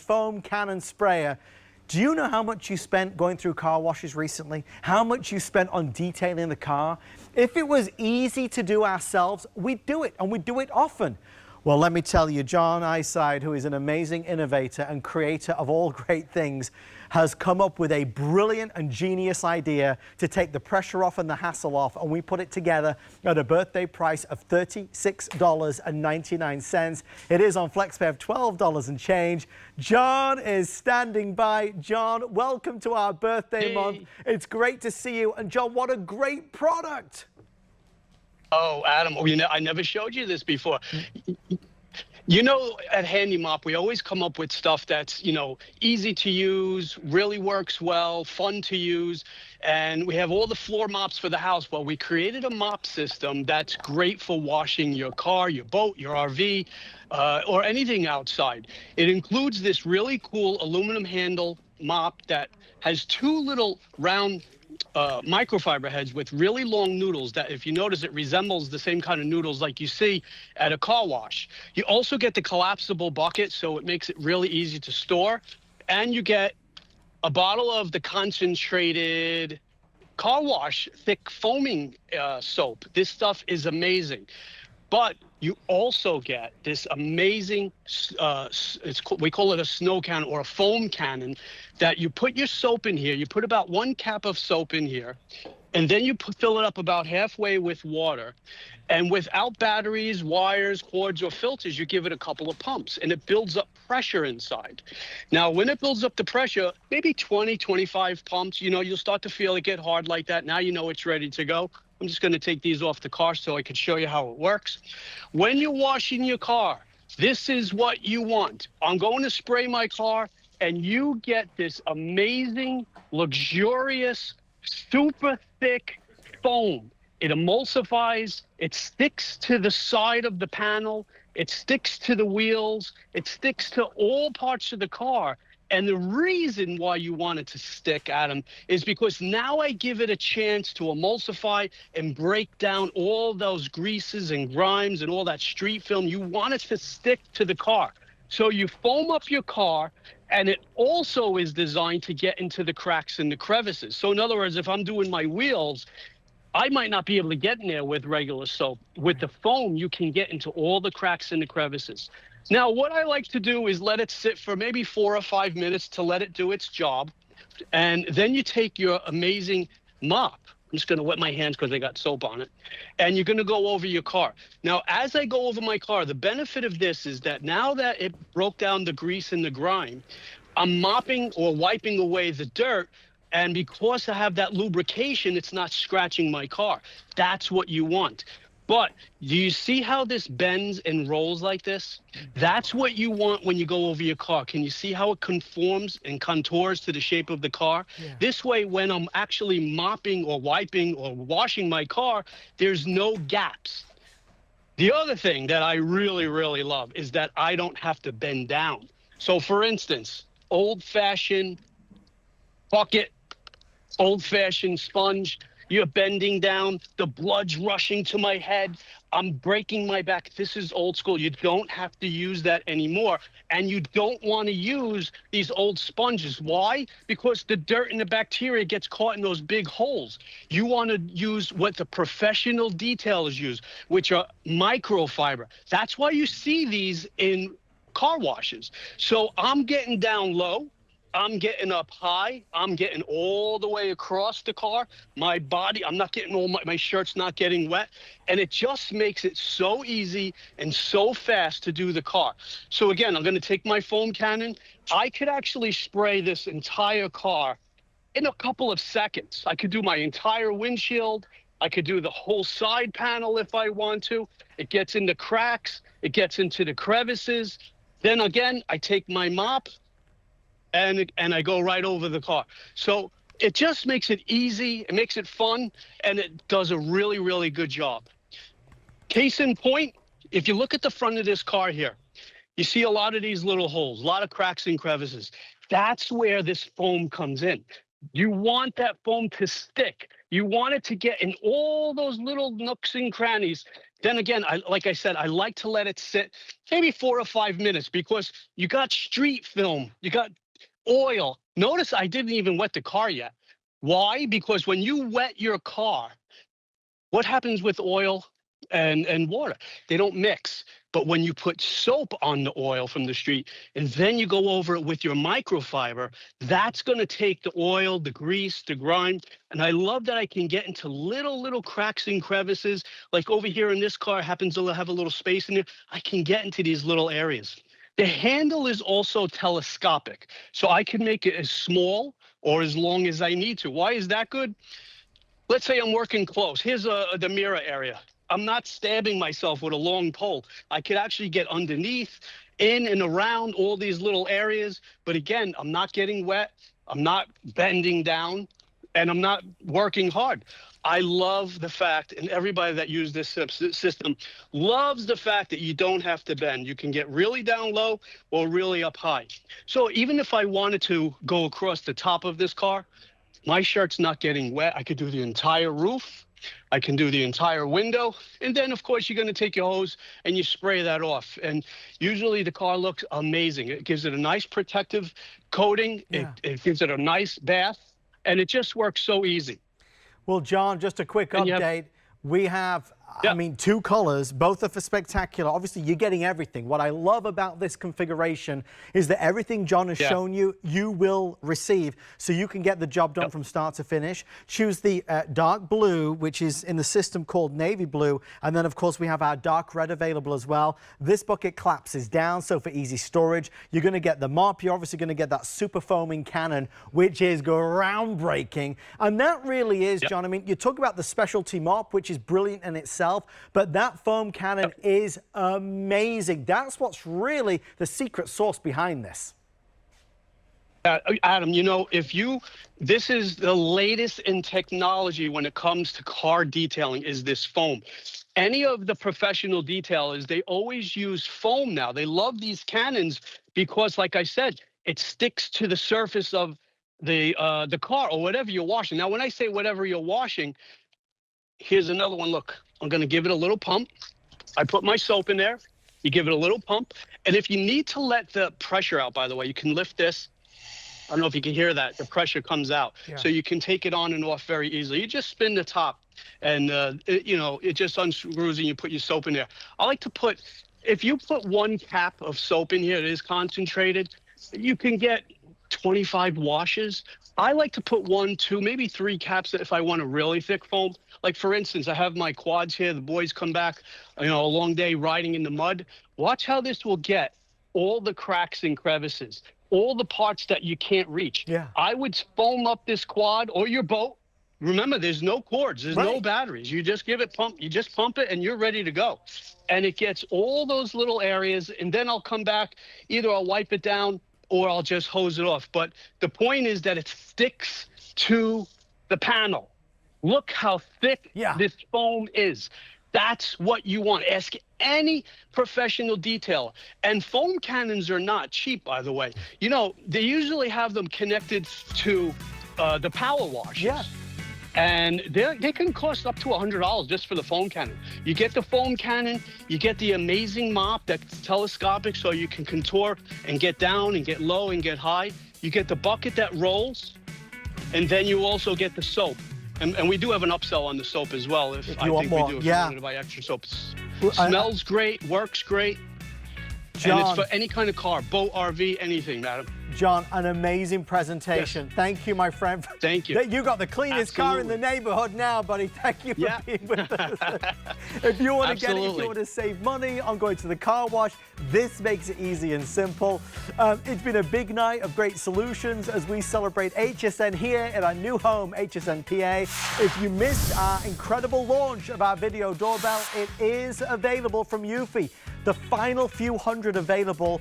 foam cannon sprayer. Do you know how much you spent going through car washes recently? How much you spent on detailing the car? If it was easy to do ourselves, we'd do it, and we'd do it often. Well, let me tell you, John Iside, who is an amazing innovator and creator of all great things, has come up with a brilliant and genius idea to take the pressure off and the hassle off, and we put it together at a birthday price of $36.99. It is on FlexPay of $12 and change. John is standing by. John, welcome to our birthday month. It's great to see you. And John, what a great product. Oh, Adam, I never showed you this before. You know, at HandiMop, we always come up with stuff that's, easy to use, really works well, fun to use. And we have all the floor mops for the house. Well, we created a mop system that's great for washing your car, your boat, your RV, or anything outside. It includes this really cool aluminum handle mop that has two little round microfiber heads with really long noodles that, if you notice, it resembles the same kind of noodles like you see at a car wash. You also get the collapsible bucket, so it makes it really easy to store. And you get a bottle of the concentrated car wash thick foaming soap. This stuff is amazing. But you also get this amazing, we call it a snow cannon or a foam cannon, that you put your soap in here. You put about 1 cap of soap in here, and then you fill it up about halfway with water. And without batteries, wires, cords, or filters, you give it a couple of pumps, and it builds up pressure inside. Now, when it builds up the pressure, maybe 20, 25 pumps, you'll start to feel it get hard like that. Now you know it's ready to go. I'm just going to take these off the car so I can show you how it works. When you're washing your car, this is what you want. I'm going to spray my car, and you get this amazing, luxurious, super thick foam. It emulsifies, it sticks to the side of the panel, it sticks to the wheels, it sticks to all parts of the car. And the reason why you want it to stick, Adam, is because now I give it a chance to emulsify and break down all those greases and grimes and all that street film. You want it to stick to the car. So you foam up your car, and it also is designed to get into the cracks and the crevices. So in other words, if I'm doing my wheels, I might not be able to get in there with regular soap. With the foam, you can get into all the cracks and the crevices. Now, what I like to do is let it sit for maybe 4 or 5 minutes to let it do its job. And then you take your amazing mop. I'm just going to wet my hands because they got soap on it. And you're going to go over your car. Now, as I go over my car, the benefit of this is that now that it broke down the grease and the grime, I'm mopping or wiping away the dirt. And because I have that lubrication, it's not scratching my car. That's what you want. But do you see how this bends and rolls like this? That's what you want when you go over your car. Can you see how it conforms and contours to the shape of the car? Yeah. This way, when I'm actually mopping or wiping or washing my car, there's no gaps. The other thing that I really, really love is that I don't have to bend down. So for instance, old-fashioned bucket, old-fashioned sponge, you're bending down, the blood's rushing to my head, I'm breaking my back. This is old school. You don't have to use that anymore. And you don't want to use these old sponges. Why? Because the dirt and the bacteria gets caught in those big holes. You want to use what the professional detailers use, which are microfiber. That's why you see these in car washes. So I'm getting down low. I'm getting up high. I'm getting all the way across the car. My body, I'm not getting my shirt's not getting wet. And it just makes it so easy and so fast to do the car. So again, I'm going to take my foam cannon. I could actually spray this entire car in a couple of seconds. I could do my entire windshield. I could do the whole side panel if I want to. It gets in the cracks. It gets into the crevices. Then again, I take my mop and I go right over the car. So it just makes it easy, it makes it fun, and it does a really, really good job. Case in point, if you look at the front of this car here, you see a lot of these little holes, a lot of cracks and crevices. That's where this foam comes in. You want that foam to stick. You want it to get in all those little nooks and crannies Then again, like I said, I like to let it sit maybe 4 or 5 minutes because you got street film, you got oil. Notice I didn't even wet the car yet. Why? Because when you wet your car, what happens with oil and water? They don't mix. But when you put soap on the oil from the street and then you go over it with your microfiber, that's going to take the oil, the grease, the grime. And I love that I can get into little cracks and crevices. Like over here in this car happens to have a little space in there. I can get into these little areas. The handle is also telescopic, so I can make it as small or as long as I need to. Why is that good? Let's say I'm working close. Here's the mirror area. I'm not stabbing myself with a long pole. I could actually get underneath, in and around all these little areas. But again, I'm not getting wet. I'm not bending down, and I'm not working hard. I love the fact, and everybody that uses this system loves the fact that you don't have to bend. You can get really down low or really up high. So even if I wanted to go across the top of this car, my shirt's not getting wet. I could do the entire roof. I can do the entire window. And then, of course, you're going to take your hose and you spray that off. And usually the car looks amazing. It gives it a nice protective coating. Yeah. It gives it a nice bath. And it just works so easy. Well, John, just a quick update. We have, I mean, 2 colors, both are for spectacular. Obviously, you're getting everything. What I love about this configuration is that everything John has shown you, you will receive. So you can get the job done from start to finish. Choose the dark blue, which is in the system called navy blue. And then, of course, we have our dark red available as well. This bucket collapses down, so for easy storage. You're going to get the mop. You're obviously going to get that super foaming cannon, which is groundbreaking. And that really is, John, I mean, you talk about the specialty mop, which is brilliant in itself, but that foam cannon is amazing. That's what's really the secret sauce behind this. Adam, you know, this is the latest in technology when it comes to car detailing is this foam. Any of the professional detailers, they always use foam now. They love these cannons because, like I said, it sticks to the surface of the car or whatever you're washing. Now, when I say whatever you're washing, here's another one. Look, I'm going to give it a little pump. I put my soap in there. You give it a little pump. And if you need to let the pressure out, by the way, you can lift this. I don't know if you can hear that. The pressure comes out. Yeah. So you can take it on and off very easily. You just spin the top and, it just unscrews and you put your soap in there. I like to put, if you put 1 cap of soap in here, it is concentrated, you can get 25 washes. I like to put 1, 2, maybe 3 caps if I want a really thick foam. Like, for instance, I have my quads here. The boys come back, a long day riding in the mud. Watch how this will get all the cracks and crevices, all the parts that you can't reach. Yeah. I would foam up this quad or your boat. Remember, there's no cords. There's no batteries. You just give it pump. You just pump it and you're ready to go. And it gets all those little areas. And then I'll come back. Either I'll wipe it down or I'll just hose it off. But the point is that it sticks to the panel. Look how thick this foam is. That's what you want. Ask any professional detailer. And foam cannons are not cheap, by the way. You know, they usually have them connected to the power washers. Yeah. And they can cost up to $100 just for the foam cannon. You get the foam cannon, you get the amazing mop that's telescopic so you can contour and get down and get low and get high. You get the bucket that rolls, and then you also get the soap. And we do have an upsell on the soap as well. If you want more. If you wanted to buy extra soap. Smells great, works great. John, and it's for any kind of car, boat, RV, anything, madam. John, an amazing presentation. Yes. Thank you, my friend. Thank you. You got the cleanest car in the neighborhood now, buddy. Thank you for being with us. If you want to get it, if you want to save money on going to the car wash, this makes it easy and simple. It's been a big night of great solutions as we celebrate HSN here at our new home, HSN PA. If you missed our incredible launch of our video doorbell, it is available from Eufy. The final few hundred available.